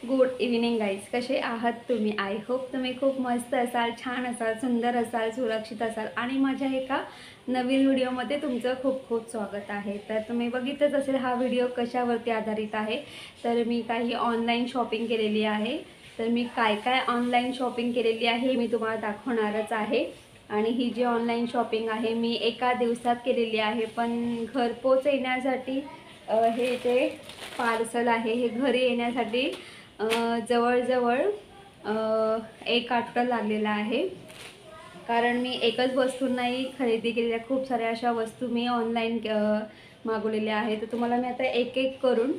Good evening guys, कसे आहात तुम्ही? आय होप तुम्ही खूप मस्त असाल, छान असाल, सुंदर असाल, सुरक्षित असाल आणि माझ्या एका नवीन व्हिडिओमध्ये तुमचं खूप खूप स्वागत आहे. तर तुम्ही बघितलंच असेल हा व्हिडिओ कशावरती आधारित आहे. तर मी काही ऑनलाईन शॉपिंग केलेली आहे. तर मी काय काय ऑनलाईन शॉपिंग केलेली आहे मी तुम्हाला दाखवणारच आहे. आणि ही जी ऑनलाईन शॉपिंग आहे मी एका दिवसात केलेली आहे, पण घरपोच येण्यासाठी हे जे पार्सल आहे हे घरी येण्यासाठी जवळजवळ एक आठवडा लागलेला आहे. कारण मी एकच वस्तू नाही खरेदी केलेल्या, खूप साऱ्या अशा वस्तू मी ऑनलाईन मागवलेल्या आहेत. तर तुम्हाला मी आता एक एक करून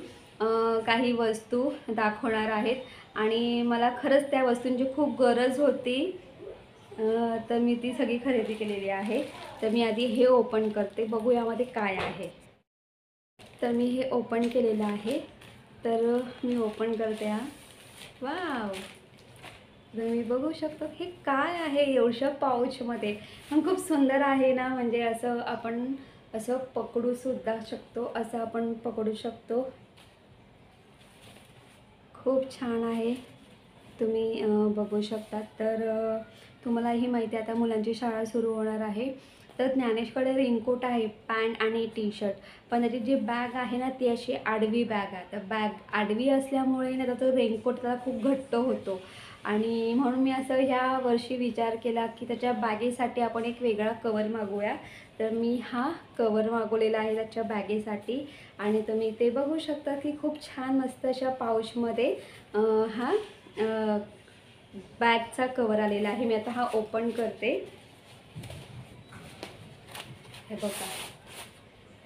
काही वस्तू दाखवणार आहेत आणि मला खरंच त्या वस्तूंची खूप गरज होती. तर मी ती सगळी खरेदी केलेली आहे. तर मी आधी हे ओपन करते, बघू यामध्ये काय आहे. तर मी हे ओपन केलेलं आहे. तर मी ओपन करते. वाव, तुम्ही बघू शकता हे काय आहे एवढ्या पाऊचमध्ये. पण खूप सुंदर आहे ना, म्हणजे असं आपण असं पकडू सुद्धा शकतो, असं आपण पकडू शकतो. खूप छान आहे, तुम्ही बघू शकता. तर तुम्हालाही माहिती आहे आता मुलांची शाळा सुरू होणार आहे. तर ज्ञानेशकडे रेनकोट आहे, पॅन्ट आणि टी शर्ट. पण त्याची जी बॅग आहे ना ती अशी आडवी बॅग आहे. तर बॅग आडवी असल्यामुळे ना तो रेनकोट त्याला खूप घट्ट होतो आणि म्हणून मी असं ह्या वर्षी विचार केला की त्याच्या बॅगेसाठी आपण एक वेगळा कवर मागवूया. तर मी हा कवर मागवलेला आहे त्याच्या बॅगेसाठी आणि तुम्ही ते बघू शकता की खूप छान मस्त अशा पाऊचमध्ये हा बॅगचा कवर आलेला आहे. मी आता हा ओपन करते. हे बघा,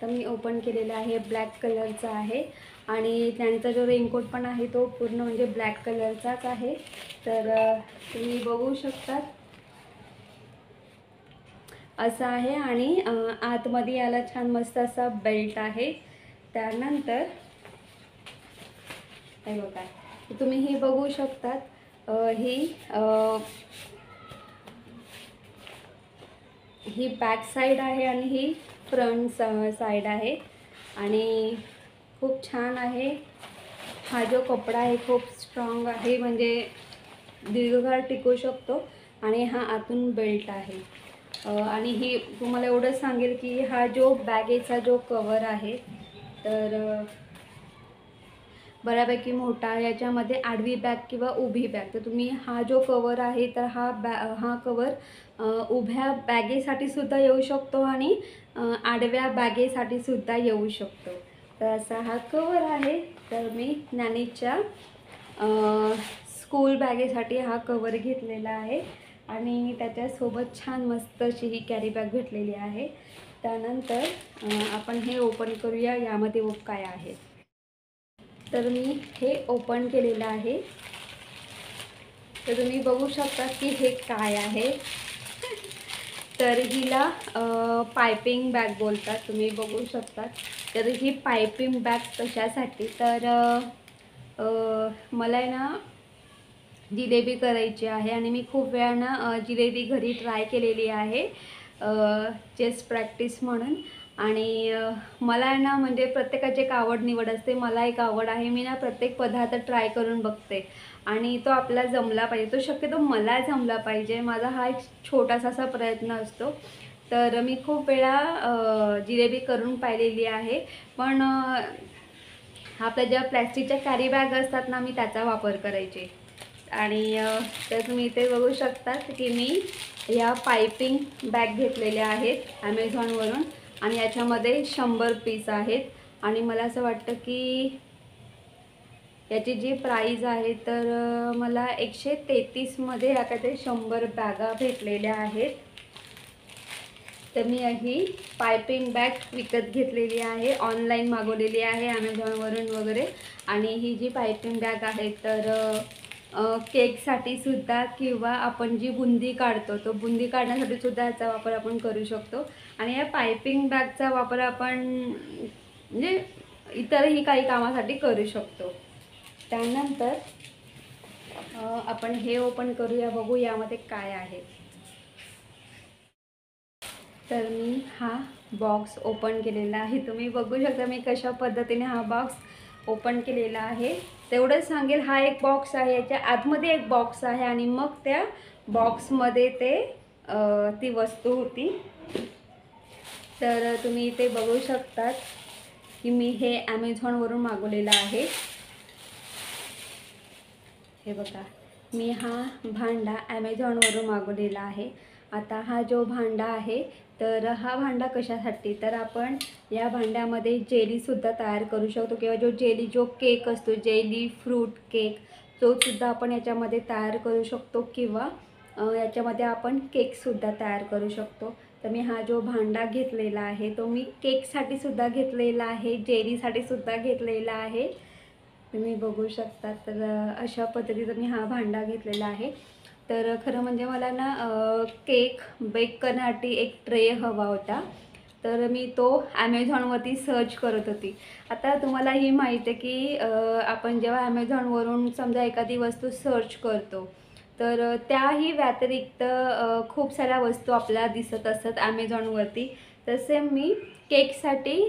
तर मी ओपन केलेला आहे, ब्लॅक कलरचा आहे आणि त्यांचा जो रेनकोट पण आहे तो पूर्ण म्हणजे ब्लॅक कलरचाच आहे. तर तुम्ही बघू शकता असं आहे आणि आतमध्ये याला छान मस्त असा बेल्ट आहे. त्यानंतर हे बघा, तुम्ही ही बघू शकतात. ही बॅक साईड आहे आणि ही फ्रंट साईड आहे आणि खूप छान आहे. हा जो कपडा आहे खूप स्ट्रॉंग आहे, म्हणजे दीर्घकाळ टिकू शकतो आणि हा आतून बेल्ट आहे. आणि ही तुम्हाला एवढं सांगेल की हा जो बॅगेचा जो कवर आहे तर बऱ्यापैकी मोठा. याच्यामध्ये आडवी बॅग किंवा उभी बॅग, तर तुम्ही हा जो कवर आहे तर हा कवर उभ्या बॅगेसाठी सुद्धा येऊ शकतो आणि आडव्या बॅगेसाठी सुद्धा येऊ शकतो. तर असा हा कवर आहे. तर मी ज्ञानेशच्या स्कूल बॅगेसाठी हा कवर घेतलेला आहे आणि त्याच्यासोबत छान मस्त अशी ही कॅरी बॅग भेटलेली आहे. त्यानंतर आपण हे ओपन करूया, यामध्ये काय आहे. तर मी हे ओपन केलेलं आहे. तर तुम्ही बघू शकता की हे काय आहे. तर हिला पायपिंग बॅग बोलतात, तुम्ही बघू शकता. तर ही पायपिंग बॅग कशासाठी, तर मला आहे ना जिलेबी करायची आहे आणि मी खूप वेळा ना जिलेबी घरी ट्राय केलेली आहे चेस्ट प्रॅक्टिस म्हणून. आणि मला आहे ना म्हणजे प्रत्येकाची एक आवड निवड असते. मला एक आवड आहे, मी ना प्रत्येक पदार्थ ट्राय करून बघते आणि तो आपला जमला पाहिजे, तो शक्यतो मला जमला पाहिजे. माझा हा एक छोटासा असा प्रयत्न असतो. तर मी खूप वेळा जिलेबी करून पाहिलेली आहे, पण आपल्या ज्या प्लॅस्टिकच्या कॅरी बॅग असतात ना मी त्याचा वापर करायचे. आणि तर तुम्ही इथे बघू शकता की मी या पायपिंग बॅग घेतलेल्या आहेत ॲमेझॉनवरून आणि याच्यामध्ये 100 पीस आहेत आणि मला असं वाटतं की याची जी प्राईज आहे तर मला 133 मध्ये या काहीतरी 100 बॅगा भेटलेल्या आहेत. तर मी ही पायपिंग बॅग विकत घेतलेली आहे, ऑनलाईन मागवलेली आहे ॲमेझॉनवरून वगैरे. आणि ही जी पायपिंग बॅग आहे तर केकसाठी सुद्धा किंवा आपण जी बुंदी काढतो तो बुंदी काढण्यासाठी सुद्धा याचा वापर आपण करू शकतो. आणि या पायपिंग बॅगचा वापर आपण म्हणजे इतरही काही कामासाठी करू शकतो. त्यानंतर आपण हे ओपन करूया, बघू यामध्ये काय आहे. तर मी हा बॉक्स ओपन केलेला आहे, तुम्ही बघू शकता मी कशा पद्धतीने हा बॉक्स ओपन केलेला आहे. तेवढंच सांगेल, हा एक बॉक्स आहे, याच्या आतमध्ये एक बॉक्स आहे आणि मग त्या बॉक्समध्ये ती वस्तू होती. तर तुम्ही इथे बघू शकतात की मी हे ॲमेझॉनवरून मागवलेलं आहे. हे बघा, मी हा भांडा ॲमेझॉनवरून मागवलेला आहे. आता हा जो भांडा आहे, तर हा भांडा कशासाठी, तर आपण या भांड्यामध्ये जेलीसुद्धा तयार करू शकतो किंवा जो केक असतो, जेली फ्रूट केक, तोसुद्धा आपण याच्यामध्ये तयार करू शकतो किंवा याच्यामध्ये आपण केकसुद्धा तयार करू शकतो. तर मी हा जो भांडा घेतलेला आहे तो मी केकसाठीसुद्धा घेतलेला आहे, जेलीसाठीसुद्धा घेतलेला आहे. तुम्ही बघू शकता. तर अशा पद्धतीचा मी हा भांडा घेतलेला आहे. तर खरं म्हणजे मला ना केक बेक करण्यासाठी एक ट्रे हवा होता. तर मी तो ॲमेझॉनवरती सर्च करत होती. आता तुम्हालाही माहीत आहे की आपण जेव्हा ॲमेझॉनवरून समजा एखादी वस्तू सर्च करतो, तर त्याही व्यतिरिक्त खूप साऱ्या वस्तू आपल्याला दिसत असतात ॲमेझॉनवरती. तर सेम मी केकसाठी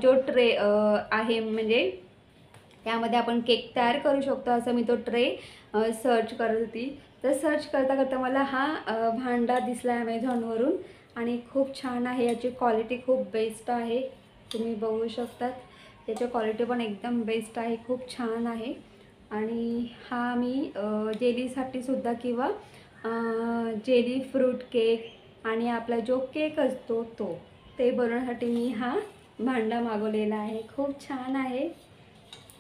जो ट्रे आहे, म्हणजे त्यामध्ये आपण केक तयार करू शकतो, असं मी तो ट्रे सर्च करत होती. तर सर्च करता करता मला हा भांडा दिसला ॲमेझॉनवरून आणि खूप छान आहे. याची क्वालिटी खूप बेस्ट आहे, तुम्ही बघू शकतात. याची क्वालिटी पण एकदम बेस्ट आहे, खूप छान आहे. आणि हा मी जेलीसाठीसुद्धा किंवा जेली फ्रूट केक आणि आपला जो केक असतो ते बनवण्यासाठी मी हा भांडा मागवलेला आहे. खूप छान आहे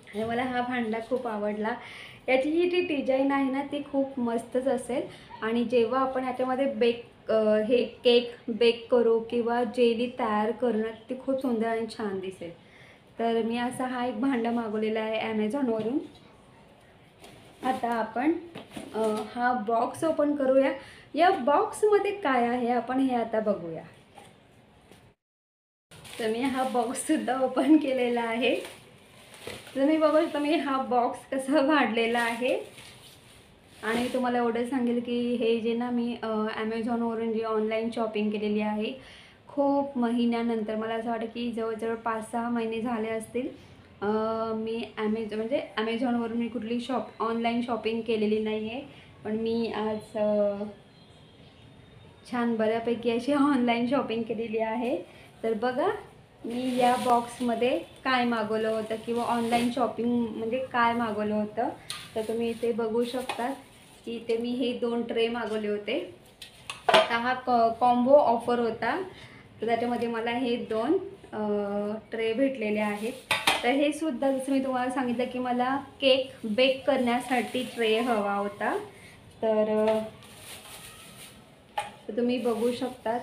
आणि मला हा भांडा खूप आवडला. याची ही जी डिझाईन आहे ना, ती खूप मस्तच असेल आणि जेव्हा आपण याच्यामध्ये हे केक बेक करू किंवा जेली तयार करू ना, ती खूप सुंदर आणि छान दिसेल. तर मी असा हा एक भांडा मागवलेला आहे ॲमेझॉनवरून. आता आपण हा बॉक्स ओपन करूया. या बॉक्समध्ये काय आहे आपण हे आता बघूया. तर मी हा बॉक्ससुद्धा ओपन केलेला आहे. तुम्ही बघू शकता मी हा बॉक्स कसा वाढलेला आहे. आणि तुम्हाला एवढं सांगेल की हे जे ना मी ॲमेझॉनवरून जी ऑनलाईन शॉपिंग केलेली आहे, खूप महिन्यानंतर, मला असं वाटतं की जवळजवळ 5-6 महिने झाले असतील, मी ॲमेझॉनवरून मी कुठली ऑनलाईन शॉपिंग केलेली नाही आहे. पण मी आज छान बऱ्यापैकी अशी ऑनलाईन शॉपिंग केलेली आहे. तर बघा मी या बॉक्समध्ये काय मागवलं होतं किंवा ऑनलाईन शॉपिंग म्हणजे काय मागवलं होतं. तर तुम्ही इथे बघू शकता की इथे मी हे 2 ट्रे मागवले होते. आता हा कॉम्बो ऑफर होता, तर त्याच्यामध्ये मला हे 2 ट्रे भेटलेले आहेत. तर हे सुद्धा जसं मी तुम्हाला सांगितलं की मला केक बेक करण्यासाठी ट्रे हवा होता. तर तुम्ही बघू शकतात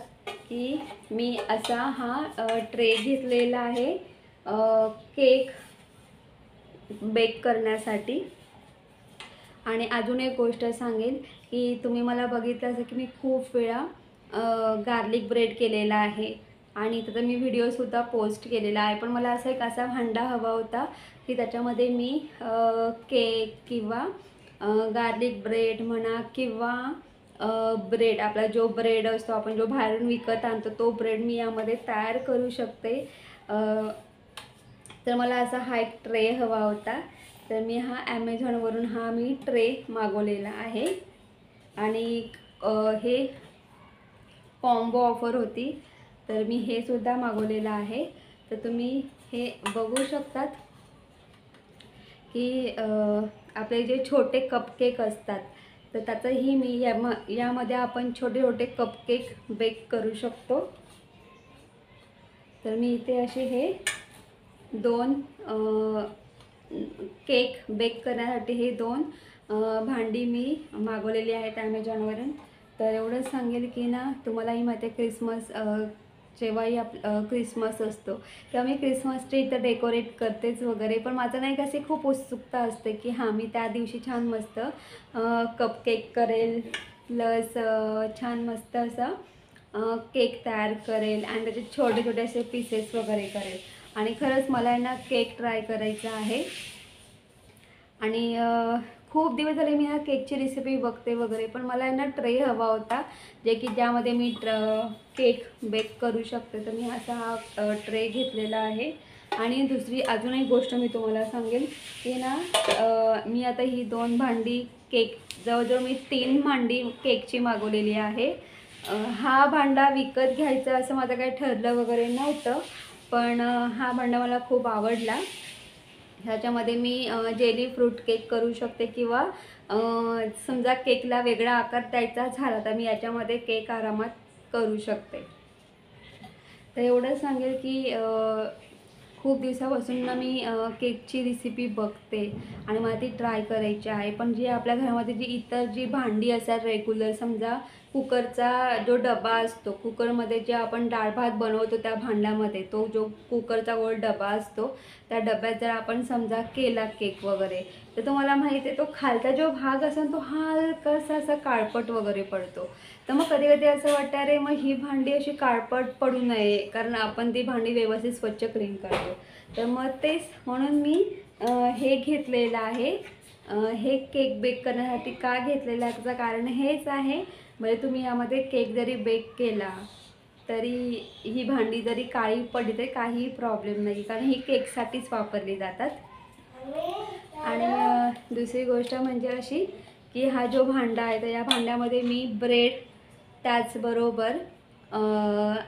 की मी असा हा ट्रे घेतलेला आहे केक बेक करण्यासाठी. आणि अजून एक गोष्ट सांगेल की तुम्ही मला बघितलं असेल की मी खूप वेळा गार्लिक ब्रेड केलेला आहे आणि त्याचा मी व्हिडिओसुद्धा पोस्ट केलेला आहे. पण मला असा भांडा हवा होता की त्याच्यामध्ये मी केक किंवा गार्लिक ब्रेड म्हणा किंवा ब्रेड, आपला जो ब्रेड असतो आपण जो बाहेरून विकत आणतो तो ब्रेड मी यामध्ये तयार करू शकते. तर मला असा हा एक ट्रे हवा होता. तर मी हा ॲमेझॉनवरून हा मी ट्रे मागवलेला आहे आणि हे कॉम्बो ऑफर होती, तर मी हे सुद्धा मागवलेलं आहे. तर तुम्ही हे बघू शकतात की आपले जे छोटे कपकेक असतात, तर त्याचंही मी यामध्ये आपण छोटे छोटे कपकेक बेक करू शकतो. तर मी इथे असे हे 2 केक बेक करण्यासाठी हे 2 भांडी मी मागवलेली आहेत ॲमेझॉनवरून. तर एवढंच सांगेल की ना, तुम्हालाही माहिती आहे क्रिसमस जेव्हाही क्रिसमस असतो तेव्हा मी क्रिसमस ट्री तर डेकोरेट करतेच वगैरे, पण माझं नाही कशी खूप उत्सुकता असते की हां मी त्या दिवशी छान मस्त कपकेक करेल, प्लस छान मस्त असा केक तयार करेल आणि त्याचे छोटे छोटे असे पीसेस वगैरे करेल. आणि खरंच मला आहे ना केक ट्राय करायचा आहे आणि खूप दिवस झाले मी हा केकची रेसिपी बघते वगैरे, पण मला आहे ना ट्रे हवा होता ज्यामध्ये मी केक बेक करू शकते. तर मी असा हा ट्रे घेतलेला आहे आणि दुसरी अजून एक गोष्ट मी तुम्हाला सांगेल की ना, मी आता ही 2 भांडी केक, जवळजवळ मी 3 भांडी केकची मागवलेली आहे. हा भांडा विकत घ्यायचा असं माझं काही ठरलं वगैरे नव्हतं, पण हा भांडा मला खूप आवडला. ह्याच्यामध्ये मी जेली फ्रूट केक करू शकते किंवा समजा केकला वेगळा आकार द्यायचा झाला तर मी याच्यामध्ये केक आरामात करू शकते. तर एवढं सांगेल की खूप दिवसापासून ना मी केकची रेसिपी बघते आणि मला ती ट्राय करायची आहे. पण जी आपल्या घरामध्ये जी इतर जी भांडी असतात रेग्युलर, समजा कुकरचा जो डबा असतो, कुकरमध्ये जे आपण डाळ भात बनवतो त्या भांड्यामध्ये तो जो कुकरचा गोल डबा असतो, त्या डब्यात जर आपण समजा केला केक वगैरे, तर तुम्हाला माहिती आहे तो खालचा जो भाग असतो तो हलकासा असा काळपट वगैरे पडतो. तर मग कधी कधी असं वाटतं अरे मग ही भांडी अशी काळपट पडू नये, कारण आपण ती भांडी व्यवस्थित स्वच्छ क्लीन करतो. तर मग तेच म्हणून मी हे घेतलेलं आहे. हे केक बेक करण्यासाठी का घेतलेलं आहे त्याचं कारण हेच आहे, म्हणजे तुम्ही यामध्ये केक जरी बेक केला तरी ही भांडी जरी काळी पडली तरी काही प्रॉब्लेम नाही, कारण ही केकसाठीच वापरली जातात. आणि दुसरी गोष्ट म्हणजे अशी की हा जो भांडा आहे तर या भांड्यामध्ये मी ब्रेड, त्याचबरोबर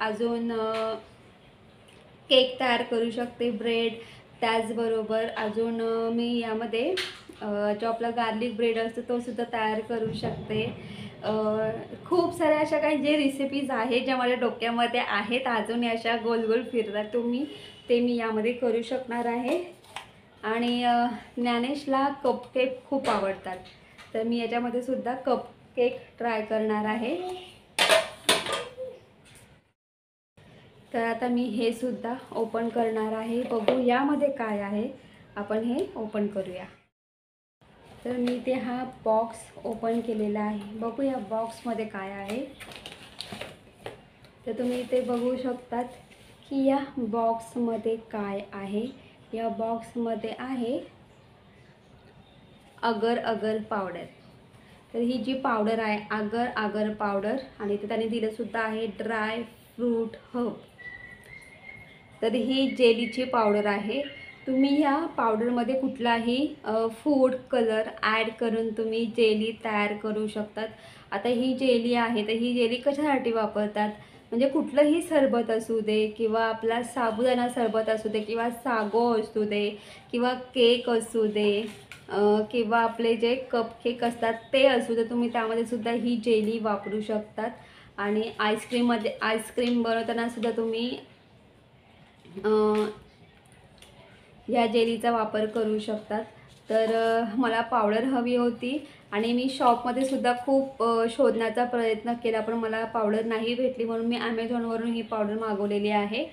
अजून केक तयार करू शकते. ब्रेड त्याचबरोबर अजून मी यामध्ये जो आपला गार्लिक ब्रेड असतो तो सुद्धा तयार करू शकते. खूप साऱ्या अशा काही जे रेसिपीज आहेत ज्या माझ्या डोक्यामध्ये आहेत अजून अशा गोल गोल फिरतात तुम्ही, ते मी यामध्ये करू शकणार आहे. आणि ज्ञानेशला कपकेक खूप आवडतात, तर मी याच्यामध्ये सुद्धा कपकेक ट्राय करणार आहे. तर आता मी हे सुद्धा ओपन करणार आहे. बघू यामध्ये काय आहे, आपण हे ओपन करूया. तर मी ते हा बॉक्स ओपन केलेला आहे. बघू या बॉक्समध्ये काय आहे. तर तुम्ही इथे बघू शकतात की या बॉक्समध्ये काय आहे. या बॉक्समध्ये आहे अगर अगर पावडर. तर ही जी पावडर आहे अगर अगर पावडर, आणि इथे त्याने दिलं सुद्धा आहे ड्राय फ्रूट हब. तर ही जेलीची पावडर आहे. तुम्ही ह्या पावडरमध्ये कुठलाही फूड कलर ॲड करून तुम्ही जेली तयार करू शकतात. आता ही जेली आहे तर ही जेली कशासाठी वापरतात, म्हणजे कुठलंही सरबत असू दे किंवा आपला साबुदाणा सरबत असू दे किंवा सागो असू दे किंवा केक असू दे किंवा आपले जे कपकेक असतात ते असू दे, तुम्ही त्यामध्ये सुद्धा ही जेली वापरू शकतात. आणि आईस्क्रीम बनवताना सुद्धा तुम्ही या जेलीचा वापर करू शकतात. तर मला पावडर हवी होती आणि मी शॉपमध्ये सुद्धा खूप शोधण्याचा प्रयत्न केला, पण मला पावडर नाही भेटली, म्हणून मी ॲमेझॉनवरून ही पावडर मागवलेली आहे.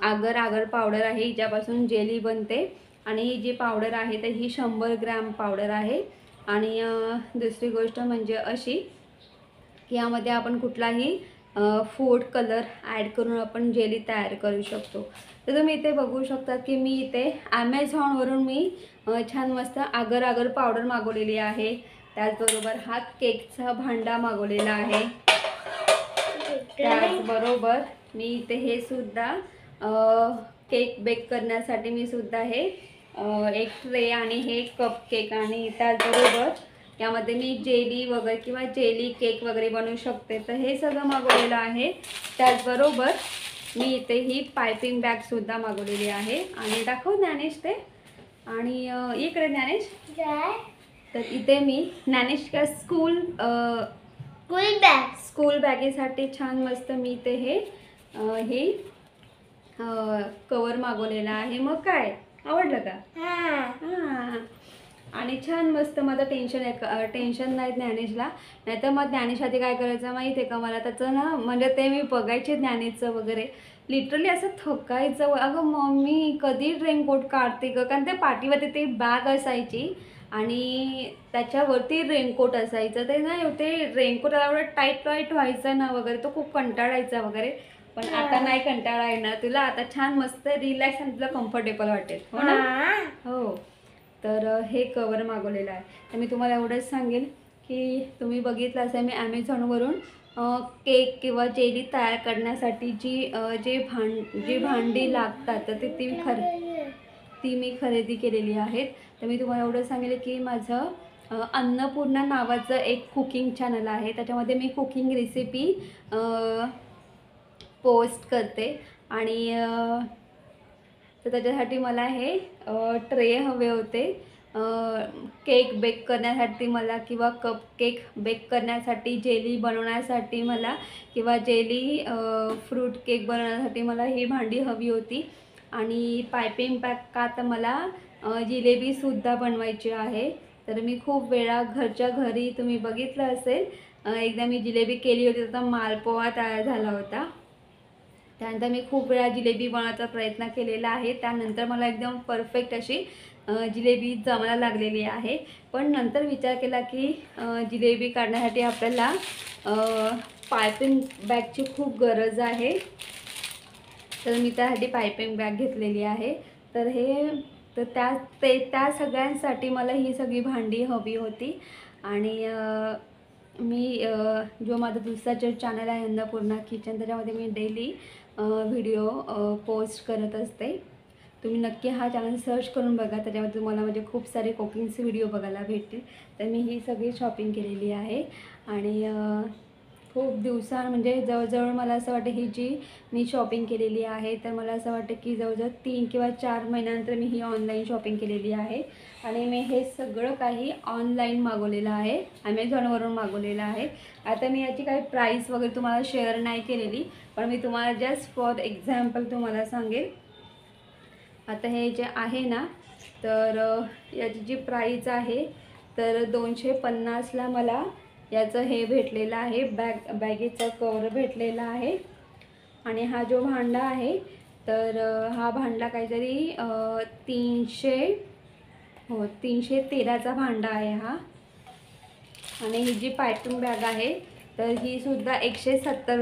आगर आगर पावडर आहे, हिच्यापासून जेली बनते. आणि ही जी पावडर आहे तर ही 100 ग्रॅम पावडर आहे. आणि दुसरी गोष्ट म्हणजे अशी की यामध्ये आपण कुठलाही फूड कलर ॲड करून आपण जेली तयार करू शकतो. तर तुम्ही इथे बघू शकता की मी इथे ॲमेझॉनवरून मी छान मस्त आगर आगर पावडर मागवलेली आहे. त्याचबरोबर हा केकचा भांडा मागवलेला आहे. त्याचबरोबर मी इथे हे सुद्धा केक बेक करण्यासाठी मी सुद्धा हे एक ट्रे आणि हे कपकेक, आणि त्याचबरोबर यामध्ये मी जेली वगैरे किंवा जेली केक वगैरे बनवू शकते, तर हे सगळं मागवलेलं आहे. त्याचबरोबर मी इथे ही पायपिंग बॅगसुद्धा मागवलेली आहे. आणि दाखव ज्ञानेश ते, आणि इकडे ज्ञानेश. तर इथे मी ज्ञानेशच्या स्कूल बॅगेसाठी छान मस्त मी इथे हे कवर मागवलेला आहे. मग काय आवडलं का? हां. आणि छान मस्त माझं टेन्शन नाही ज्ञानेशला. नाहीतर मग ज्ञानेश आधी काय करायचं माहीत आहे का, मला त्याचं ना म्हणजे ते मी बघायचे ज्ञानेशचं वगैरे लिटरली असं थकायचं. अगं मम्मी कधी रेनकोट काढते गं, कारण ते पाठीवरती ती बॅग असायची आणि त्याच्यावरती रेनकोट असायचं. ते ना ते रेनकोट एवढं टाईट व्हायचं ना वगैरे, तो खूप कंटाळायचा वगैरे. पण आता नाही कंटाळा येणार तुला, आता छान मस्त रिलॅक्स आणि तुला कम्फर्टेबल वाटेल, हो ना? हो. तर हे कवर मागवलेलं आहे. तर मी तुम्हाला एवढंच सांगेन की तुम्ही बघितलं असेल मी ॲमेझॉनवरून केक किंवा जेली तयार करण्यासाठी जी भांडी लागतात तर ती ती मी खरेदी केलेली आहेत. तर मी तुम्हाला एवढं सांगेल की माझं अन्नपूर्णा नावाचं एक कुकिंग चॅनल आहे. त्याच्यामध्ये मी कुकिंग रेसिपी पोस्ट करते आणि तर त्याच्यासाठी मला हे ट्रे हवे होते. केक बेक करण्यासाठी मला किंवा कप केक बेक करण्यासाठी, जेली बनवण्यासाठी मला किंवा जेली फ्रूट केक बनवण्यासाठी मला ही भांडी हवी होती. आणि पायपिंग बॅग का तर मला जिलेबीसुद्धा बनवायची आहे. तर मी खूप वेळा घरच्या घरी तुम्ही बघितलं असेल, एकदा मी जिलेबी केली होती तर मालपोहा तयार झाला होता. त्यानंतर मी खूप वेळा जिलेबी बनवण्याचा प्रयत्न केलेला आहे. त्यानंतर मला एकदम परफेक्ट अशी जिलेबी जमायला लागलेली आहे. पण नंतर विचार केला की जिलेबी काढण्यासाठी आपल्याला पायपिंग बॅगची खूप गरज आहे. तर मी त्यासाठी पायपिंग बॅग घेतलेली आहे. तर त्या सगळ्यांसाठी मला ही सगळी भांडी हवी होती. आणि मी जो माझा दुसरा चॅनल आहे अन्नपूर्णा किचन, त्याच्यामध्ये मी डेली व्हिडिओ पोस्ट करत असते. तुम्ही नक्की हा चॅनल सर्च करून बघा, त्याच्यामध्ये तुम्हाला म्हणजे खूप सारे कुकिंगचे व्हिडिओ बघायला भेटतील. तर मी ही सगळी शॉपिंग केलेली आहे आणि खूप म्हणजे जवळजवळ मला असं वाटतं ही जी मी शॉपिंग केलेली आहे तर मला असं वाटतं की जवळजवळ 3 किंवा 4 महिन्यानंतर मी ही ऑनलाईन शॉपिंग केलेली आहे. आणि मी हे सगळं काही ऑनलाईन मागवलेलं आहे, ॲमेझॉनवरून मागवलेलं आहे. आता मी याची काही प्राईस वगैरे तुम्हाला शेअर नाही केलेली, पण मी तुम्हाला जस्ट फॉर एक्झाम्पल तुम्हाला सांगेल. आता हे जे आहे ना, तर याची जी प्राईस आहे तर 250ला मला याचं हे भेटलेलं आहे, बॅगेचं कवर भेटलेलं आहे. आणि हा जो भांडा आहे तर हा भांडा काहीतरी 313चा भांडा आहे हा. आणि ही जी पायपिंग बॅग आहे तर ही सुद्धा 117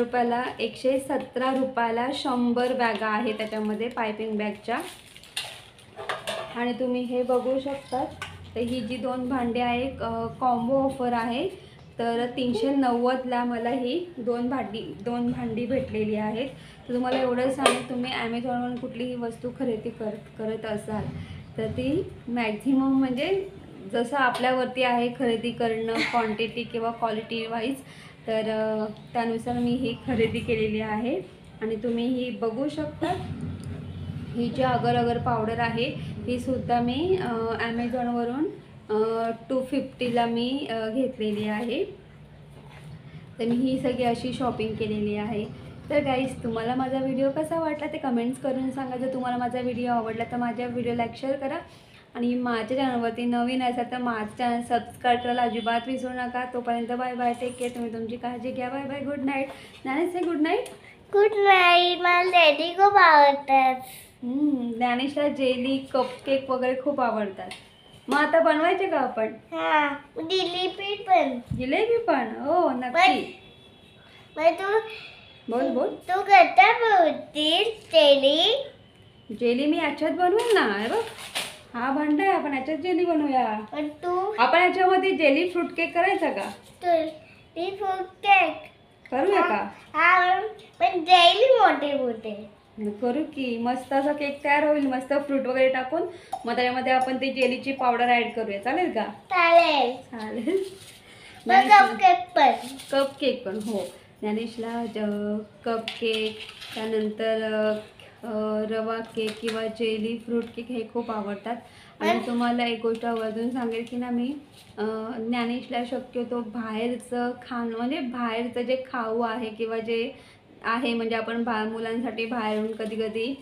रुपयाला 100 बॅगा आहे त्याच्यामध्ये पायपिंग बॅगच्या. आणि तुम्ही हे बघू शकता, तर ही जी 2 भांडी आहे कॉम्बो ऑफर आहे. तर 390ला मला ही 2 भांडी भेटलेली आहेत. तर तुम्हाला एवढं सांगेल, तुम्ही ॲमेझॉनवरून कुठलीही वस्तू खरेदी करत असाल तर ती मॅक्झिमम म्हणजे जसं आपल्यावरती आहे खरेदी करणं, क्वांटिटी किंवा क्वालिटी वाईज, तर त्यानुसार मी ही खरेदी केलेली आहे. आणि तुम्ही ही बघू शकता, ही जी अगर अगर पावडर आहे ही सुद्धा मी ॲमेझॉनवरून 250ला मी घेतलेली आहे. तर मी ही सगळी अशी शॉपिंग केलेली आहे. तर गाईज, तुम्हाला माझा व्हिडिओ कसा वाटला ते कमेंट्स करून सांगा. जर तुम्हाला माझा व्हिडिओ आवडला तर माझ्या व्हिडिओ लाईक शेअर करा. आणि माझ्या चॅनलवरती नवीन असाल तर माझं चॅनल सबस्क्राईब करायला अजिबात विसरू नका. तोपर्यंत बाय बाय, टेक केअर. तुम्ही तुमची काळजी घ्या. Bye bye, good night. Dnyanesh से गुड नाईट. Good night. मला लेडी खूप आवडतात. ज्ञानेशला जेली, कपकेक वगैरे खूप आवडतात. मग आता बनवायचे का आपण? हा, जिलेबी पण. जिलेबी पण? हो नक्की. मग तू बोल. तू कसा बनवतेस जेली मी याच्यात बनवेल ना. अरे बघ, हा भांडा आहे, आपण याच्यात जेली बनवूया. आपण याच्यामध्ये जेली फ्रूट केक करायचा का? फ्रूट केक करूया का? हा, पण जेली मोठे करू की. मस्त असा केक तयार होईल, मस्त फ्रूट वगैरे टाकून. मग त्याच्यामध्ये आपण ते जेलीची पावडर ऍड करूया. चालेल का? चालेल. कप केक पण. हो, ज्ञानेशला कप केक, त्यानंतर रवा केक किंवा जेली फ्रूट केक हे खूप आवडतात. आणि तुम्हाला एक गोष्ट अजून सांगेल की ना, मी ज्ञानेशला शक्यतो बाहेरचं म्हणजे बाहेरचं जे खाऊ आहे किंवा जे आहे म्हणजे आपण मुलांसाठी बाहेरून कधी कधी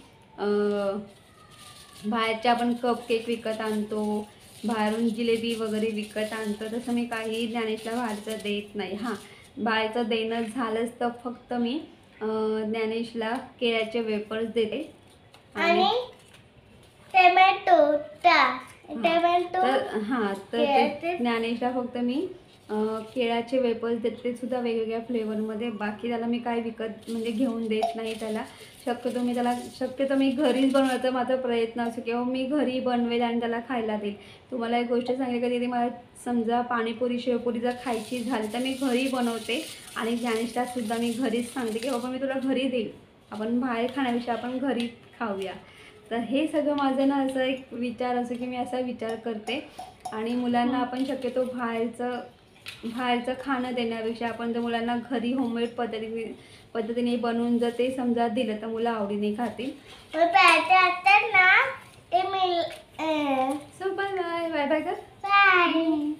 बाहेरचे आपण कप केक विकत आणतो, बाहेरून जिलेबी वगैरे विकत आणतो. तसं मी काही ज्ञानेशला बाहेरचं देत नाही. हां, बाहेरचं देणं झालंच तर फक्त मी ज्ञानेशला केळ्याचे वेफर्स देते. आणि टोमॅटो तर ज्ञानेशला फक्त मी केळ्याचे वेफर्स देते, ते सुद्धा वेगवेगळ्या फ्लेवरमध्ये. बाकी त्याला मी काय विकत म्हणजे घेऊन देत नाही. त्याला शक्यतो मी घरीच बनवायचा माझा प्रयत्न असतो किंवा मी घरी बनवेल आणि त्याला खायला देईल. तुम्हाला एक गोष्ट सांगेल, कधी मला समजा पाणीपुरी शेवपुरी जर खायची झाली तर मी घरी बनवते. आणि ज्ञानेशला सुद्धा मी घरीच सांगते की बाबा मी तुला घरी देईल, आपण बाहेर खाण्यापेक्षा आपण घरी खाऊया. तर हे सगळं माझं ना असं एक विचार असं की मी असा विचार करते आणि मुलांना आपण शक्यतो बाहेरचं खाणं देण्यापेक्षा आपण जर मुलांना घरी होममेड पद्धतीने बनवून जर ते समजा दिलं तर मुलं आवडीने खातील. असतात ना ते so bye bye bye bye कर. बाय.